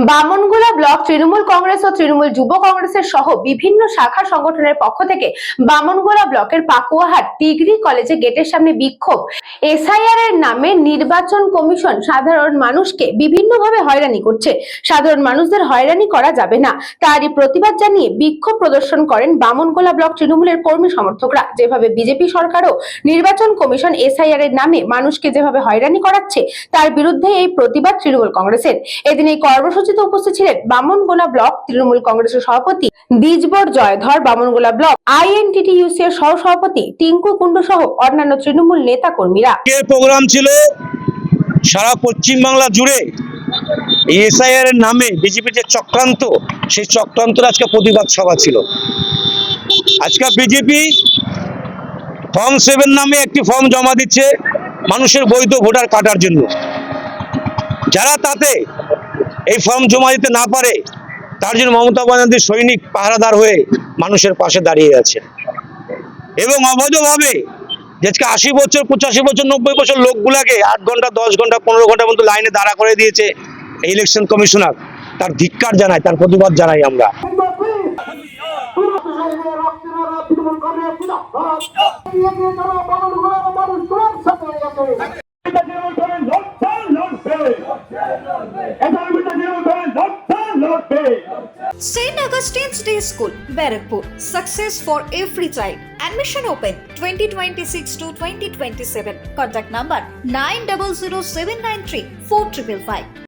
Bamangola block Trinamool Congress ও তৃণমূল যুব কংগ্রেসের সহ বিভিন্ন শাখা সংগঠনের পক্ষ থেকে বামনগোলা ব্লকের পাকুয়াহাট ডিগ্রি কলেজে গেটের সামনে বিক্ষোভ। এসআইআর এর নামে নির্বাচন কমিশন সাধারণ মানুষকে বিভিন্নভাবে হয়রানি করছে। সাধারণ মানুষদের হয়রানি করা যাবে না, তারই প্রতিবাদ জানিয়ে বিক্ষোভ প্রদর্শন করেন বামনগোলা ব্লক তৃণমূলের কর্মী সমর্থকরা। যেভাবে বিজেপি সরকারও নির্বাচন কমিশন এসআইআর এর নামে মানুষকে যেভাবে হয়রানি করাচ্ছে, তার বিরুদ্ধে এই প্রতিবাদ তৃণমূল কংগ্রেসের। এদিন এই কর্মসূচিতে উপস্থিত ছিলেন বামনগোলা ব্লক তৃণমূল কংগ্রেসের সভাপতি দ্বিজবর জয়ধর, বামনগোলা ব্লক আইএনটিটিইউসি এর সহ সভাপতি টিঙ্কু কুন্ডু সহ অন্যান্য তৃণমূল নেতা কর্মীরা। প্রোগ্রাম ছিল সারা পশ্চিমবাংলা জুড়ে এসআইআর এর নামে বিজেপির যে চক্রান্ত, সেই চক্রান্তের আজকে প্রতিবাদ সভা ছিল। আজকে বিজেপি ফর্ম 7 নামে একটি ফর্ম জমা দিচ্ছে মানুষের বৈধ ভোটার কাটার জন্য। যারা তাতে এই ফর্ম জমা দিতে না পারে, তার জন্য মমতা ব্যানার্জির সৈনিক পাহারাদার হয়ে মানুষের পাশে দাঁড়িয়ে আছে এবং অবৈধভাবে আজকে 80 বছর 85 বছর 90 বছর লোকগুলাকে 8 ঘন্টা 10 ঘন্টা 15 ঘন্টার মতো লাইনে দাঁড়া করে দিয়েছে ইলেকশন কমিশনার। তার ধিক্কার জানাই, তার প্রতিবাদ জানাই আমরা। St. Augustine's Day School, Barakpur. Success for every child. Admission open 2026 to 2027. Contact number 900793 4555.